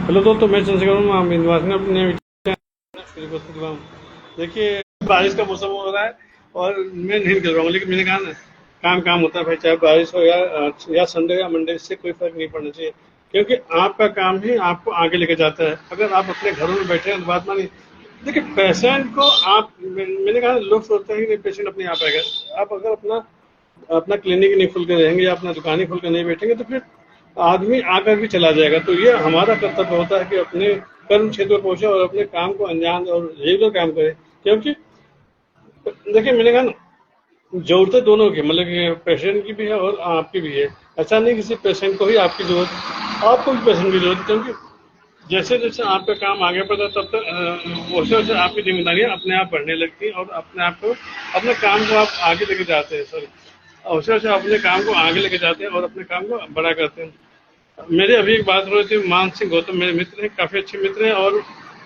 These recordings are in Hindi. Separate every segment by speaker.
Speaker 1: हेलो दोस्तों, मैं चंद्रशेखर बिंदवास ने अपने शुरू कर चुका हूँ। देखिए, बारिश का मौसम हो रहा है और मैं नहीं निकल रहा हूँ, लेकिन मैंने कहा ना, काम काम होता है भाई, चाहे बारिश हो या संडे या मंडे, इससे कोई फर्क नहीं पड़ना चाहिए। क्योंकि आपका काम ही आपको आगे लेके जाता है। अगर आप अपने घरों में बैठे हैं तो बात मानिए। देखिए, पेशेंट को आप मैंने कहा, लोग सोचते हैं कि पेशेंट अपने आप आएगा। आप अगर अपना अपना क्लिनिक नहीं खुल कर रहेंगे या अपना दुकान ही खुल कर नहीं बैठेंगे तो फिर आदमी आकर भी चला जाएगा। तो ये हमारा कर्तव्य होता है कि अपने कर्म क्षेत्र में पहुंचे और अपने काम को अंजाम दें और रेगुलर काम करें। क्योंकि देखिए, मैंने कहा ना, जरूरतें दोनों की, मतलब कि पेशेंट की भी है और आपकी भी है। ऐसा नहीं किसी पेशेंट को ही आपकी जरूरत, आपको भी पेशेंट की जरूरत है। क्योंकि जैसे जैसे आपका काम आगे बढ़ता है तब तक वैसे वैसे आपकी जिम्मेदारियां अपने आप बढ़ने लगती हैं और अपने आप को, अपने काम को आप आगे लेके जाते हैं। सॉरी, वैसे वैसे अपने काम को आगे लेके जाते हैं और अपने काम को बड़ा करते हैं। मेरे अभी एक बात हो रही थी, मान सिंह गौतम मेरे मित्र हैं, काफी अच्छे मित्र हैं, और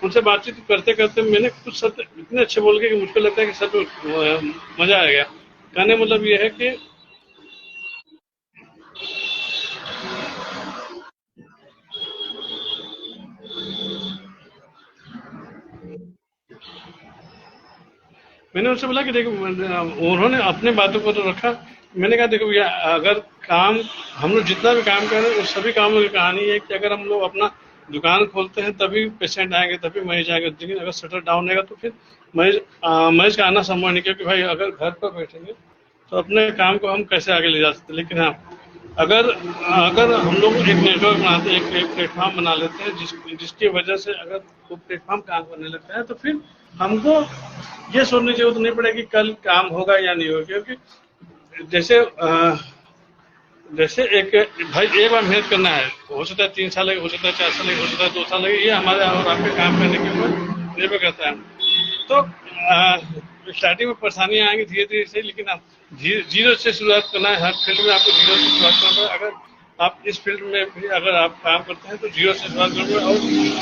Speaker 1: उनसे बातचीत करते करते मैंने कुछ शब्द इतने अच्छे बोल के कि मुझको लगता है कि सच में मजा आ गया। कहने मतलब ये है कि मैंने उनसे बोला कि देखो, उन्होंने अपने बातों को तो रखा। मैंने कहा देखो भैया, अगर काम, हम लोग जितना भी काम कर रहे हैं उस सभी कामों की कहानी है कि अगर हम लोग अपना दुकान खोलते हैं तभी पेशेंट आएंगे, तभी मरीज आएंगे। लेकिन अगर शटर डाउन रहेगा तो फिर मरीज का आना संभव नहीं। क्योंकि भाई अगर घर पर बैठेंगे तो अपने काम को हम कैसे आगे ले जा सकते हैं। लेकिन हाँ, अगर अगर हम लोग एक नेटवर्क बनाते हैं, एक प्लेटफॉर्म बना लेते हैं, जिसकी वजह से अगर वो प्लेटफॉर्म काम करने लगता है तो फिर हमको ये सोचने की जरूरत नहीं पड़ेगी कल काम होगा या नहीं होगा। क्योंकि जैसे जैसे एक, भाई एक बार मेहनत करना है, हो सकता है 3 साल लगे, हो सकता है 4 साल लगे, हो सकता है 2 साल लगे, ये हमारे और आपके काम करने के ऊपर निर्भर करता है। तो स्टार्टिंग में परेशानियां आएंगी धीरे धीरे से, लेकिन आप जीरो से शुरुआत करना है। हर फील्ड में आपको जीरो से शुरुआत करना है। अगर आप इस फील्ड में भी अगर आप काम करते हैं तो जीरो से शुरुआत करोगे और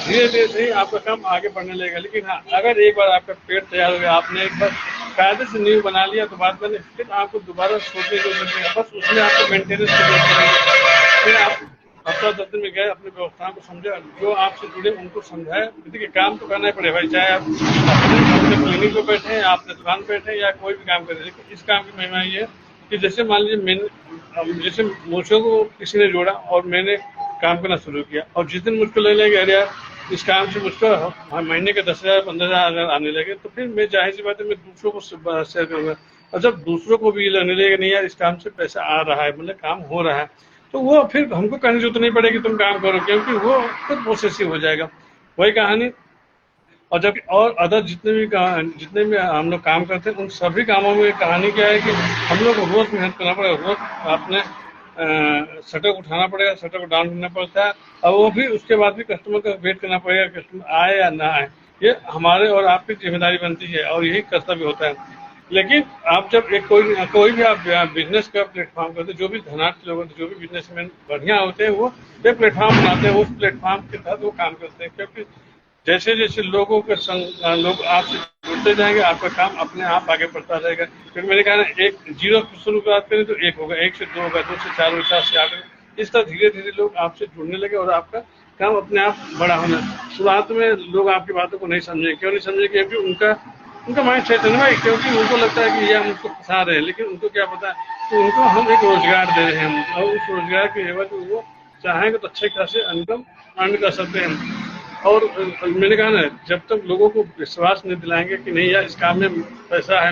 Speaker 1: धीरे धीरे से ही आपका काम आगे बढ़ने लगेगा। लेकिन हाँ, अगर एक बार आपका पेड़ तैयार हो गया, आपने एक बार कायदे से नींव बना लिया तो बात बने, फिर आपको दोबारा सोचने की जरूरत नहीं है। बस उसमें आपको मेंटेनेंस की जरूरत पड़ेगी। फिर आप हफ्ता 10 दिन में गए, अपनी व्यवस्थाओं को समझे, जो आपसे जुड़े उनको समझाए। देखिए, काम तो करना ही पड़ेगा भाई, चाहे आप अपने क्लिनिक पे बैठे हैं, आपने दुकान पे बैठे हैं या कोई भी काम करें। लेकिन इस काम की महिमा ये है कि जैसे मान लीजिए मैंने, जैसे मुझको को किसी ने जोड़ा और मैंने काम करना शुरू किया, और जिस दिन मुझको लगने लगे अरे यार, इस काम से मुझको महीने के 10,000 15,000 आने लगे, तो फिर मैं, जाहिर सी बात है, मैं दूसरों को शेयर करूंगा। और जब दूसरों को भी ये लगने लगेगा नहीं यार, इस काम से पैसा आ रहा है, मतलब काम हो रहा है, तो वो फिर हमको कहने की जरूरत नहीं पड़ेगी तुम काम करो, क्योंकि वो खुद प्रोसेसिव हो जाएगा। वही कहानी। और जब और अदर जितने भी हम लोग काम करते हैं, उन सभी कामों में कहानी क्या है कि हम लोग को रोज मेहनत करना पड़ेगा, रोज अपने शटर को उठाना पड़ेगा, शटर को डाउन करना पड़ता है। और वो भी उसके बाद भी कस्टमर का वेट करना पड़ेगा, कस्टमर आए या ना आए। ये हमारे और आपकी जिम्मेदारी बनती है और यही कर्तव्य होता है। लेकिन आप जब एक कोई भी आप बिजनेस का प्लेटफॉर्म करते हैं, जो भी धनाढ़ लोग होते हैं, जो भी बिजनेसमैन बढ़िया होते हैं, वो एक प्लेटफॉर्म बनाते हैं, उस प्लेटफॉर्म के तहत वो काम करते हैं। क्योंकि जैसे जैसे लोगों के संग लोग आपसे जुड़ते जाएंगे, आपका काम अपने आप आगे बढ़ता रहेगा। क्योंकि मैंने कहा ना, एक जीरो से शुरुआत करें तो एक होगा, एक से दो होगा, दो से चार होगा, चार से आठ होगा। इस तरह धीरे धीरे लोग आपसे जुड़ने लगे और आपका काम अपने आप बड़ा होना। शुरुआत में लोग आपकी बातों को नहीं समझे, क्यों नहीं समझे? क्योंकि उनका उनका माइंड सेट है ना भाई, क्योंकि उनको लगता है कि ये हम उसको फंसा रहे हैं, लेकिन उनको क्या पता है कि उनको हम एक रोजगार दे रहे हैं, और उस रोजगार के एवज में वो चाहेंगे तो अच्छे खासे इनकम अर्न कर सकते हैं। और मैंने कहा ना, जब तक लोगों को विश्वास नहीं दिलाएंगे कि नहीं यार, इस काम में पैसा है,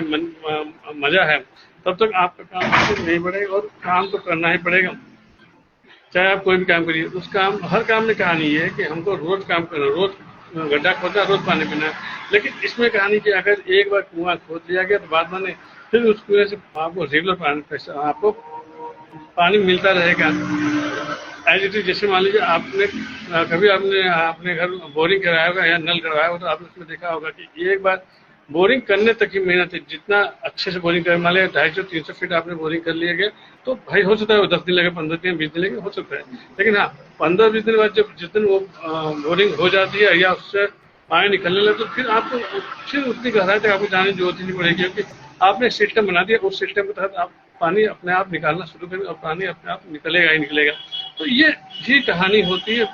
Speaker 1: मजा है, तब तक आपका काम ऐसे नहीं बढ़ेगा। और काम तो करना ही पड़ेगा, चाहे आप कोई भी काम करिए। उस काम, हर काम में कहानी ये है कि हमको रोज काम करना, रोज गड्ढा खोदना, रोज पानी पीना है। लेकिन इसमें कहानी कि अगर एक बार कुआं खोद लिया गया तो बात माने, फिर उस कुएं से आपको रेगुलर पानी, पैसा आपको पानी मिलता रहेगा। एज इट इज, जैसे मान लीजिए आपने कभी आपने अपने घर बोरिंग कराया होगा या नल करवाया होगा, तो आपने उसमें देखा होगा कि एक बार बोरिंग करने तक की मेहनत है। जितना अच्छे से बोरिंग कर, मान लिया 250-300 फीट आपने बोरिंग कर लिया गया, तो भाई हो सकता है वो 10 दिन लगे, 15 दिन, 20 दिन लगे, हो सकता है। लेकिन हाँ, 15-20 दिन बाद जब जिस दिन वो बोरिंग हो जाती है या उससे पानी निकलने लगे, तो फिर आपको फिर उतनी गहराई तक आपको जाने की जरूरत ही नहीं पड़ेगी। क्योंकि आपने एक सिस्टम बना दिया, उस सिस्टम के तहत आप पानी अपने आप निकालना शुरू करेंगे और पानी अपने आप निकलेगा ही निकलेगा। तो ये कहानी होती है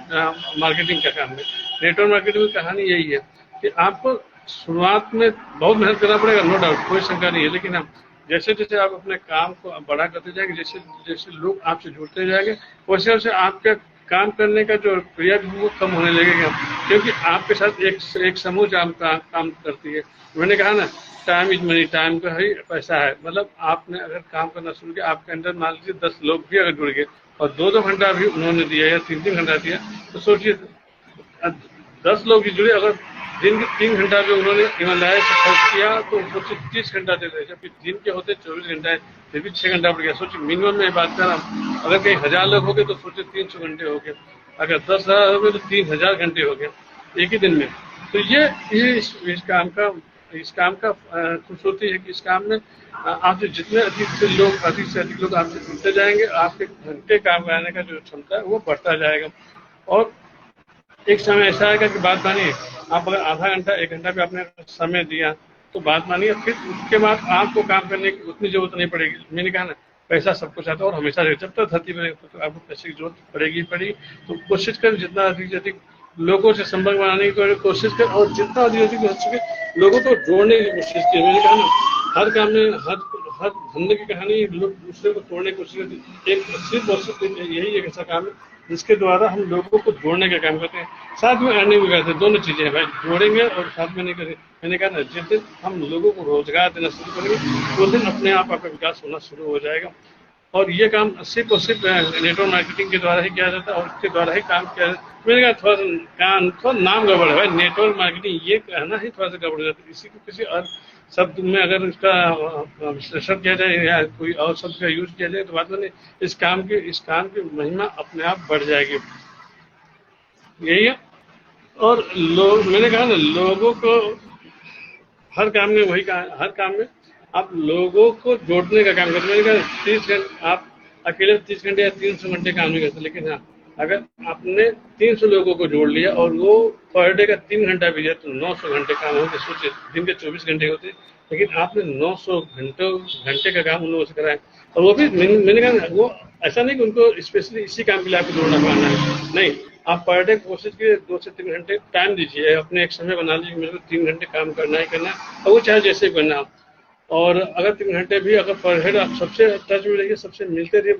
Speaker 1: मार्केटिंग का काम में। नेटवर्क मार्केटिंग की कहानी यही है कि आपको शुरुआत में बहुत मेहनत करना पड़ेगा, नो डाउट, कोई शंका नहीं है, लेकिन आप जैसे जैसे आप अपने काम को बड़ा करते जाएंगे, जैसे जैसे लोग आपसे जुड़ते जाएंगे, वैसे वैसे आपका काम करने का जो क्रिया भी वो कम होने लगेगा, क्योंकि आपके साथ एक समूह काम करती है। मैंने कहा ना, टाइम इज मनी, टाइम का ही पैसा है। मतलब आपने अगर काम करना शुरू किया, आपके अंदर मान लीजिए 10 लोग भी अगर जुड़ गए और 2-2 घंटा भी उन्होंने दिया या 3-3 घंटा दिया, तो सोचिए 10 लोग ही जुड़े, अगर दिन के 3 घंटा भी उन्होंने ईमानदारी से खर्च किया तो सोचिए 30 घंटा दे रहे, जबकि दिन के होते 24 घंटे, फिर भी 6 घंटा बढ़ गया। सोचिए मिनिमम में बात कर रहा हूँ, अगर कहीं 1000 लोग हो गए तो सोचिए 300 घंटे हो गए, अगर 10,000 हो गए तो 3000 घंटे हो गए एक ही दिन में। तो ये इस काम का खूबसूरती है कि इस काम में आपसे जितने अधिक से अधिक लोग आपसे जुड़ते जाएंगे, आपके घंटे काम कराने का जो क्षमता है वो बढ़ता जाएगा। और एक समय ऐसा आएगा कि बात मानिए, आप अगर आधा घंटा 1 घंटा भी आपने समय दिया तो बात मानिए, फिर उसके बाद आपको काम करने की उतनी जरूरत नहीं पड़ेगी। मैंने कहा ना, पैसा सब कुछ आता है और हमेशा रहेगा, जब तक धरती पर तो आपको पैसे की जरूरत पड़ेगी पड़ेगी। तो कोशिश करें जितना अधिक से अधिक लोगों से संपर्क बनाने की कोशिश करें, और जितना अधिक हो सके लोगों को जोड़ने की कोशिश की। मैंने कहा ना, हर काम में हर धंधे की कहानी लोग दूसरे को तोड़ने की कोशिश करते हैं। एक सिर्फ और सिर्फ यही एक ऐसा काम है जिसके द्वारा हम लोगों को जोड़ने का काम करते हैं, साथ में अर्निंग भी करते हैं। दोनों चीजें हैं भाई, जोड़ेंगे और साथ में नहीं करेंगे। मैंने कहा ना, जिस दिन हम लोगों को रोजगार देना शुरू करेंगे उस दिन अपने आप आपका विकास होना शुरू हो जाएगा। और ये काम सिर्फ और सिर्फ नेटवर्क मार्केटिंग के द्वारा ही किया जाता है और उसके द्वारा ही काम किया जाता है। मैंने कहा थोड़ा नाम गड़बड़ है भाई, नेटवर्क मार्केटिंग ये कहना ही थोड़ा सा गड़बड़ हो जाता है। इसी को किसी और शब्द में अगर इसका विश्लेषण किया जाए या कोई और शब्द का यूज किया जाए तो बात में इस काम की महिमा अपने आप बढ़ जाएगी। यही है। और लोग, मैंने कहा ना, लोगों को हर काम में हर काम में आप लोगों को जोड़ने का काम करते हैं। मैंने कहा 30 घंटे आप अकेले 30 घंटे या 300 घंटे काम नहीं करते, लेकिन हाँ, अगर आपने 300 लोगों को जोड़ लिया और वो पर डे का 3 घंटा भी दिया तो 900 घंटे काम होते। सोचिए दिन के 24 घंटे होते, लेकिन आपने 900 घंटे का काम उन लोगों से कराया। और वो भी मैंने कहा वो ऐसा नहीं कि उनको स्पेशली इसी काम के लिए आपको जोड़ना पड़ना है, नहीं, आप पर डे कोशिश कीजिए 2 से 3 घंटे टाइम दीजिए, अपने एक समय बना लीजिए मेरे को 3 घंटे काम करना ही करना है, और वो चाहे जैसे करना हो। और अगर 3 घंटे भी अगर पर हेड आप सबसे टच में रहिए, सबसे मिलते रहिए,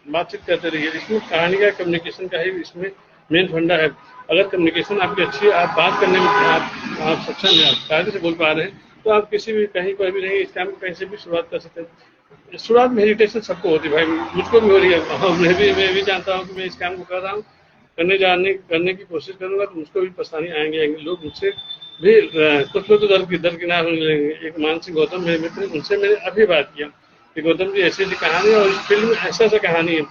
Speaker 1: बातचीत करते रहिए। इसमें कहानी का कम्युनिकेशन का ही इसमें मेन फंडा है। अगर कम्युनिकेशन आपकी अच्छी है, आप बात करने में आप सक्षम है, आप कायदे से बोल पा रहे हैं, तो आप किसी भी कहीं पर भी रहेंगे इस काम कहीं से भी शुरुआत कर सकते हैं। शुरुआत में हेजिटेशन सबको होती है भाई, मुझको भी हो रही है। मैं भी जानता हूँ कि मैं इस काम को कर रहा हूँ, करने की कोशिश करूंगा तो मुझको भी परेशानी आएंगे। लोग मुझसे भी कुछ लोग तो दरकिनार होने लगेंगे। एक मानसिक गौतम मेरे मित्र, उनसे मैंने अभी बात किया कि गौतम जी ऐसी ऐसी कहानी है और इस फील्ड में ऐसा ऐसा कहानी है।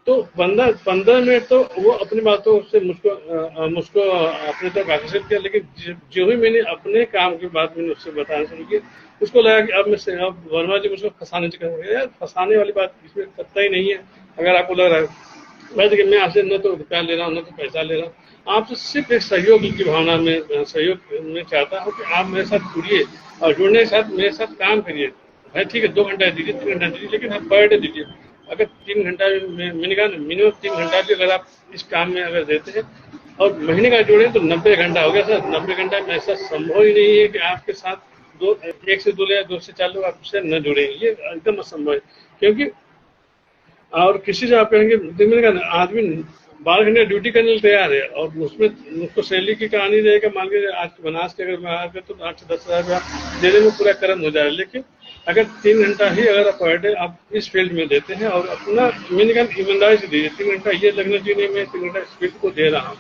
Speaker 1: तो बंदा 15 मिनट तो वो अपनी बातों से मुझको अपने तक आकर्षित किया, लेकिन जो ही मैंने अपने काम की बात मैंने उससे बताना शुरू किया, उसको लगा कि अब वर्मा जी मुझको फंसाने चक्कर, यार फंसाने वाली बात इसमें सत्ता ही नहीं है। अगर आपको लग रहा है मैं, देखिए मैं आपसे न तो रुपया ले रहा हूँ न तो पैसा ले रहा हूँ, आपसे सिर्फ एक सहयोग की भावना में सहयोग में चाहता हूँ कि आप मेरे साथ जुड़िए और जुड़ने के साथ मेरे साथ काम करिए। भाई ठीक है 2 घंटा दीजिए 3 घंटा दीजिए, लेकिन आप पर डे दीजिए। अगर 3 घंटा मैंने कहा मिनिमम 3 घंटा भी अगर आप इस काम में अगर देते हैं और महीने का जोड़े तो 90 घंटा हो गया सर। 90 घंटा में ऐसा संभव ही नहीं है कि आपके साथ 1 से 2 या 2 से 4 लोग आपसे न जुड़े, ये एकदम असंभव है। क्योंकि और किसी से आप कहेंगे मैंने कहा आदमी 12 घंटे ड्यूटी करने के लिए तैयार है और उसमें उसको सैलरी की कहानी रहेगा, मान लीजिए आज बनास के अगर मैं तो 8 से 10 हज़ार रुपया देने में पूरा कर्म हो जाए। लेकिन अगर 3 घंटा ही अगर पर डे आप इस फील्ड में देते हैं और अपना मैंने कहा ईमानदारी से दीजिए, 3 घंटा ये लगना चाहिए नहीं मैं 3 घंटा इस फील्ड को दे रहा हूँ।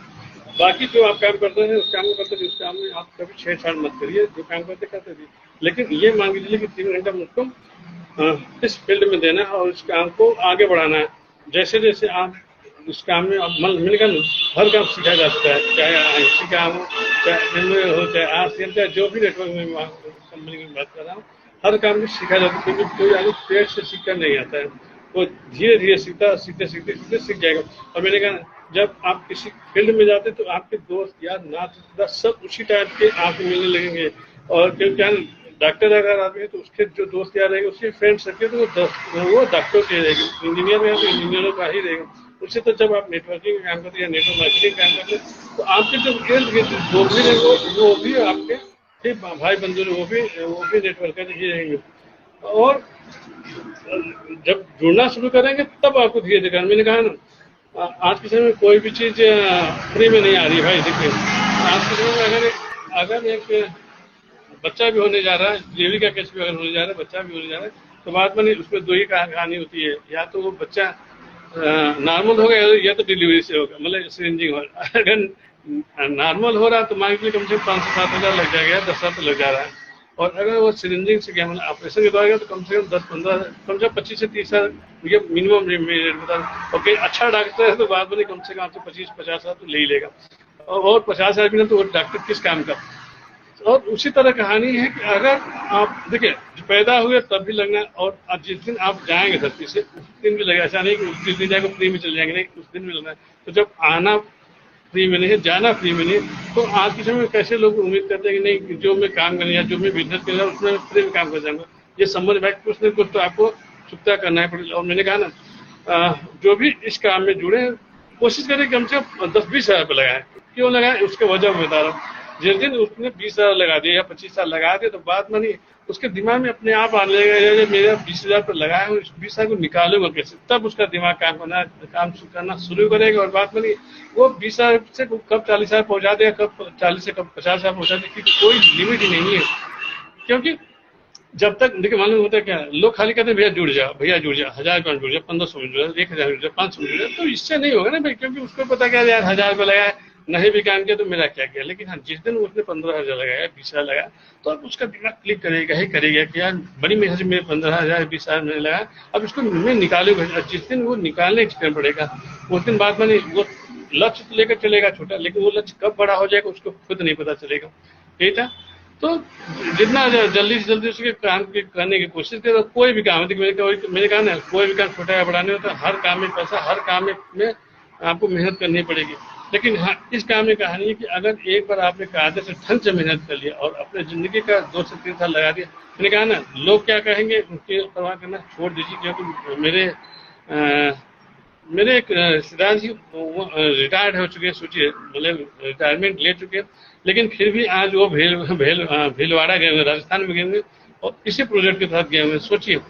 Speaker 1: बाकी जो आप काम करते हैं उस काम को करते हैं, उस काम में आप कभी छेड़छाड़ मत करिए, जो काम करते रहिए। लेकिन ये मान लीजिए कि 3 घंटा मुझको इस फील्ड में देना है और इस काम को आगे बढ़ाना है। जैसे जैसे आप इस काम में मैंने कहा हर काम सीखा जा सकता है, चाहे आईटी काम हो, चाहे एमए हो, चाहे आरसीएम, चाहे जो भी नेटवर्क में कंपनी की बात कर रहा हूँ, हर काम में सीखा जाता है। क्योंकि कोई आदमी पेट से सीख कर नहीं आता है, वो धीरे धीरे सीखते सीख जाएगा। और मैंने कहा जब आप किसी फील्ड में जाते तो आपके दोस्त यार नाते सब उसी टाइप के आपको मिलने लगेंगे। और क्योंकि डॉक्टर अगर आदमी है तो उसके जो दोस्त यार रहेंगे, उसके फ्रेंड सर्किल तो वो डॉक्टर के रहेंगे, इंजीनियर में तो इंजीनियरों का ही रहेगा। उसी तो जब आप नेटवर्किंग का काम करते हैं या नेटवर्क मार्केटिंग का काम करते हैं तो आपके जो इर्द गिर्द लोग भी हैं वो भी आपके ठीक भाई बंधु वो भी नेटवर्कर ही रहेंगे। और जब जुड़ना शुरू करेंगे तब आपको धीरे धीरे, मैंने कहा ना, आज के समय में कोई भी चीज फ्री में नहीं आ रही भाई। देखिए आज के समय में अगर एक बच्चा भी होने जा रहा है, डिलीवरी का केस भी अगर होने जा रहा है, बच्चा भी होने जा रहा है, तो बात में उसमें दो ही कहानी होती है, या तो वो बच्चा नॉर्मल होगा या तो डिलीवरी से होगा, मतलब सिरिंजिंग होगा। अगर नॉर्मल हो रहा है तो मान लीजिए कम से कम 5 से 7 हज़ार लग जाएगा, 10 हज़ार तो लग जा रहा है। और अगर वो सिरिंजिंग से क्या, मतलब ऑपरेशन के द्वारा तो कम से कम 10-15, कम से कम 25 से 30 हज़ार ये मिनिमम रेट बता। ओके, अच्छा डॉक्टर है तो बाद में कम से कम आपसे 25-50 हज़ार तो ले ही लेगा, और 50 हज़ार भी ना तो वो डॉक्टर किस काम का। और उसी तरह कहानी है कि अगर आप देखिए पैदा हुए तब भी लगना, और जिस दिन आप जाएंगे धरती से उस दिन भी लगेगा। ऐसा नहीं कि उस दिन जाएंगे फ्री में चले जाएंगे, नहीं, उस दिन भी लगना है। तो जब आना फ्री में नहीं है, जाना फ्री में नहीं है, तो आज के समय में कैसे लोग उम्मीद करते हैं कि नहीं जो मैं काम करने या जो मैं बिजनेस कर रहा हूँ उसमें फ्री में काम कर जाऊंगा। ये समझ भाई कुछ न कुछ तो आपको चुकता करना है पड़ेगा। और मैंने कहा ना, जो भी इस काम में जुड़े कोशिश करें कम से कम 10-20 हज़ार रुपये लगाए। क्यों लगाए उसके वजह मैं बता रहा हूँ। जिस दिन उसने 20 हज़ार लगा दिया या 25 हज़ार लगा दिया तो बात मानी उसके दिमाग में अपने आप आने लगेगा, मेरा 20 हज़ार पर लगाया हूँ, इस 20 हज़ार को निकालूंगा कैसे। तब उसका दिमाग काम करना शुरू करेगा। और बात मानी वो 20 हज़ार से कब 40 हज़ार पहुंचा देगा, कब 40 से कब 50 हज़ार पहुंचा देगा, कोई लिमिट ही नहीं है। क्योंकि जब तक देखिए मालूम होता है क्या, लोग खाली कहते हैं भैया जुड़ जा, भैया जुड़ जा, 1000 रुपये जुड़ जा, 1500 में जुड़ जा, 1000 जुड़ जा, 500 में जुड़ जा, तो इससे नहीं होगा ना भाई। क्योंकि उसको पता क्या यार 1000 रुपये लगाया, नहीं भी काम किया तो मेरा क्या किया। लेकिन हाँ, जिस दिन उसने 15 हज़ार लगाया, 20 हज़ार लगाया, तो अब उसका दिमाग क्लिक करेगा ही करेगा कि यार बड़ी मेहनत से मेरे 15 हज़ार 20 हज़ार मैंने लगाया, अब इसको मैं निकालूंगा। जिस दिन वो निकालने की पड़ेगा उस दिन बात मानी वो लक्ष्य तो लेकर चलेगा छोटा, लेकिन वो लक्ष्य कब बड़ा हो जाएगा उसको खुद नहीं पता चलेगा। ठीक है, तो जितना जल्दी से जल्दी उसके काम करने की कोशिश करो। कोई भी काम है, मैंने कहा ना, कोई भी काम छोटा या बड़ा नहीं होता, हर काम में पैसा, हर काम में आपको मेहनत करनी पड़ेगी। लेकिन हाँ, इस काम में कहानी है कि अगर एक बार आपने कायदे से ढंग से मेहनत कर लिया और अपने जिंदगी का 2 से 3 साल लगा दिया, मैंने कहा ना, लोग क्या कहेंगे उनकी परवाह करना छोड़ दीजिए। क्योंकि मेरे एक रिश्तेदार जी रिटायर्ड हो चुके हैं, सोचिए, मतलब रिटायरमेंट ले चुके हैं, लेकिन फिर भी आज वो भीलवाड़ा गए हुए, राजस्थान में गए हुए, और इसी प्रोजेक्ट के तहत गए हुए। सोचिए,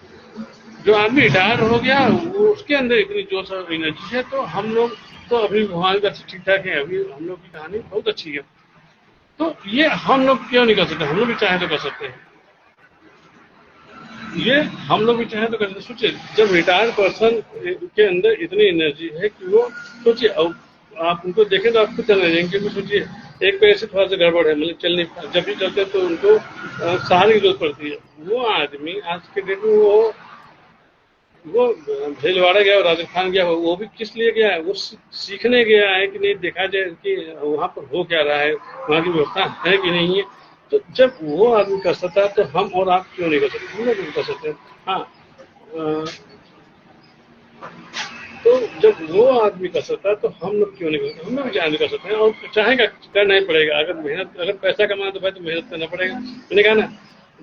Speaker 1: जो आदमी रिटायर हो गया वो उसके अंदर इतनी जोश और एनर्जी है। तो हम लोग तो अभी भगवान का ठीक ठाक है, अभी हम लोग की कहानी बहुत अच्छी है। तो ये हम लोग क्यों नहीं कर सकते, हम लोग भी चाहे तो कर सकते हैं। ये हम लोग भी चाहे तो कर सकते। सोचिए, जब रिटायर्ड पर्सन के अंदर इतनी एनर्जी है कि वो, सोचिए, आप उनको देखें तो आपको चलने जाएंगे। क्योंकि सोचिए, एक पैर से थोड़ा सा गड़बड़ है, मतलब चल नहीं, जब भी चलते हैं तो उनको सहारे की जरूरत पड़ती है। वो आदमी आज के डेट में वो भीलवाड़ा गया और राजस्थान गया, वो भी किस लिए गया है, वो सीखने गया है कि नहीं, देखा जाए कि वहाँ पर हो क्या रहा है, वहाँ की व्यवस्था है कि नहीं है। तो जब वो आदमी कर सकता है तो हम और आप क्यों नहीं कर सकते, हम लोग भी कर सकते हैं। हाँ, तो जब वो आदमी कर सकता है तो हम लोग क्यों नहीं कर सकते, हम लोग चाहे कर सकते हैं। और चाहेगा करना ही पड़ेगा। अगर मेहनत, अगर पैसा कमाना तो भाई तो मेहनत करना पड़ेगा। मैंने कहा ना,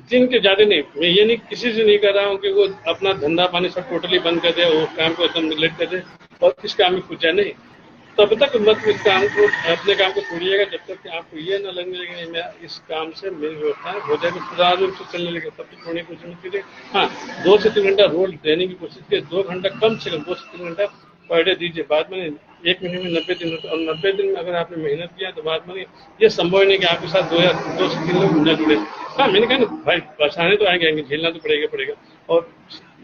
Speaker 1: दिन के ज्यादा नहीं, मैं ये नहीं किसी से नहीं कर रहा हूँ कि वो अपना धंधा पानी सब टोटली बंद कर दे, वो काम को एकदम निगलेक्ट कर दे और इस काम में खुद जाए, नहीं। तब तक मत इस काम को, अपने काम को छोड़िएगा जब तक कि आपको ये न लगने लगे नहीं मैं इस काम से मेरी व्यवस्था हो जाएगी, सुधार रूप से चलने लगे, तब तक छोड़ने की कोशिश कीजिए। हाँ, 2 से 3 घंटा रोज देने की कोशिश कीजिए, 2 घंटा कम से कम 2 से 3 घंटा पर डे दीजिए। बाद में 1 महीने में 90 दिन होता है, और 90 दिन में अगर आपने मेहनत किया तो बाद में ये संभव नहीं कि आपके साथ 2 से 3 लोग न जुड़े। हाँ, मैंने कहा ना भाई, परेशानी तो आएंगे, झेलना तो पड़ेगा, और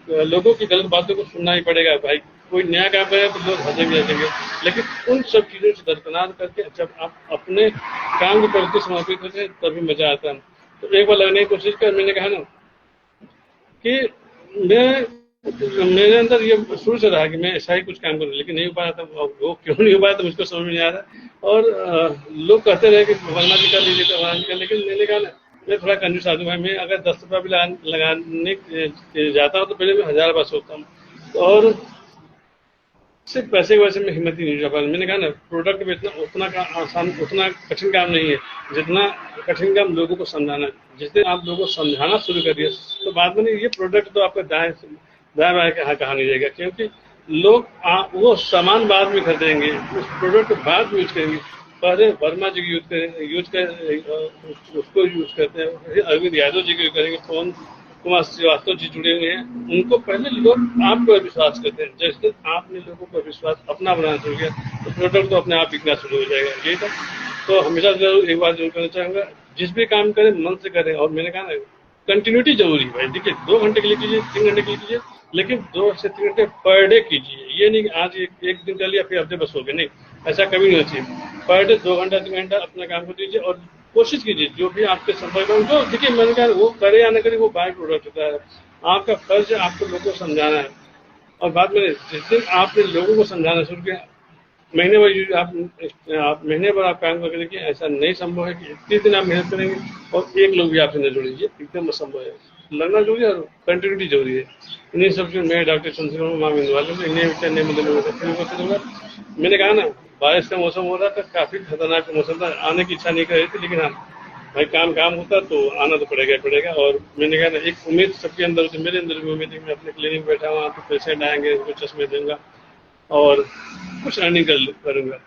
Speaker 1: लोगों की गलत बातों को सुनना ही पड़ेगा भाई। कोई नया काम करे तो लोग हंसेंगे, लेकिन उन सब चीजों से दरकिनार करके जब आप अपने काम के प्रति समर्पित होते हैं तभी मजा आता है। तो एक बार लगने की कोशिश कर। मैंने कहा ना कि मेरे अंदर ये शुरू से रहा कि मैं ऐसा ही कुछ काम करूँ, लेकिन नहीं हो पाया था। वो क्यों नहीं हो पाया था मुझको समझ में नहीं आ रहा। और लोग कहते रहे कि फलाना जी कर लीजिए, फलाना जी कर, लेकिन मैंने कहा ना, मैं थोड़ा कंजूस आदमी भाई, मैं अगर 10 रुपया भी लगाने जाता हूँ तो पहले मैं 1000 रुपया सोचता हूँ। और सिर्फ पैसे की वजह से मैं हिम्मत ही नहीं जुटा पा। मैंने कहा ना, प्रोडक्ट बेचना उतना आसान, उतना कठिन काम नहीं है जितना कठिन काम लोगों को समझाना। जिस दिन आप लोगों को समझाना शुरू करिए तो बाद में ये प्रोडक्ट तो आपका दाएं बाएं के हाथ कहा नहीं जाएगा। क्योंकि लोग वो सामान बाद में खरीदेंगे, उस प्रोडक्ट बाद में यूज करेंगे। पहले वर्मा जी यूज उसको यूज करते हैं, फिर अरविंद यादव जी को करेंगे, पवन कुमार श्रीवास्तव जी जुड़े हुए हैं, उनको पहले लोग आप पर विश्वास करते हैं। जैसे आपने लोगों का विश्वास अपना बनाना शुरू किया तो प्रोडक्ट तो अपने आप बिकना शुरू हो जाएगा। यही था। तो हमेशा जरूर एक बात जरूर करना चाहूंगा, जिस भी काम करें मन से करें। और मैंने कहा ना, कंटिन्यूटी जरूरी है भाई। देखिए 2 घंटे के लिए कीजिए, 3 घंटे के लिए कीजिए, लेकिन 2 से 3 घंटे पर डे कीजिए। ये नहीं कि आज एक दिन कर लिया फिर हफ्ते बस हो गए, नहीं, ऐसा कभी नहीं होना चाहिए। पर डे 2 घंटा 3 घंटा अपना काम को दीजिए और कोशिश कीजिए जो भी आपके संपर्क में, जो देखिए मैंने कहा वो करे या न करे वो बाय प्रोडक्ट होता है। आपका फर्ज है आपको लोगों को समझाना है। और बाद में जिस दिन आपने लोगों को समझाना शुरू किया, महीने भर आप महीने भर आप काम करके देखिए, ऐसा नहीं संभव है कि इतने दिन आप मेहनत करेंगे और एक लोग भी आपसे न जुड़ेंगे, एकदम असंभव है। लगना जरूरी है और कंटिन्यूटी जरूरी है। इन्हीं सब चीज मैं डॉक्टर चंद्रशेखर माँ बिंदवाल मैंने कहा ना, बारिश का मौसम हो रहा था, काफी खतरनाक मौसम था, आने की इच्छा नहीं कर रही थी, लेकिन हाँ भाई काम होता तो आना तो पड़ेगा। और मैंने कहा ना, एक उम्मीद सबके अंदर होती, मेरे अंदर भी उम्मीद है। मैं अपने क्लिनिक बैठा हुआ तो पेशेंट आएंगे, उनको चश्मे दूंगा और कुछ अर्निंग करूंगा।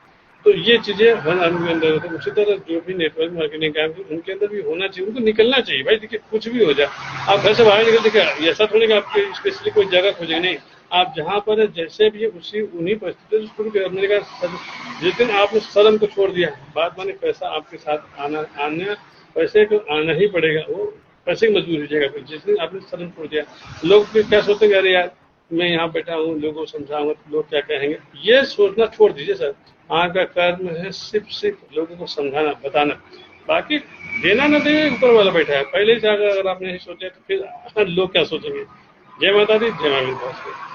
Speaker 1: तो ये चीजें हर आदमी के अंदर होती है। उसी तरह जो भी नेटवर्क मार्केटिंग काम उनके अंदर भी होना चाहिए, उनको निकलना चाहिए भाई। देखिए कुछ भी हो जाए, आप घर से बाहर निकल, देखिए ऐसा थोड़ी कि आपके स्पेशली कोई जगह खोजेंगे, नहीं, आप जहाँ पर है जैसे भी है उन्हीं परिस्थितियों से शुरू किया। मैंने कहा जिस दिन आपने शर्म को छोड़ दिया, बात माने पैसा आपके साथ आना पैसे को आना ही पड़ेगा, वो पैसे की मजबूरी हो जाएगा। जिस दिन आपने शर्म छोड़ दिया, लोग फिर क्या सोचेंगे, अरे यार मैं यहाँ बैठा हूँ, लोगों को समझाऊंगा तो लोग क्या कहेंगे, ये सोचना छोड़ दीजिए सर। आपका कर्म है सिर्फ लोगों को समझाना, बताना। बाकी देना न देना ऊपर वाला बैठा है। पहले से अगर आपने नहीं सोचा तो फिर लोग क्या सोचेंगे। जय माता दी, जय माता दी।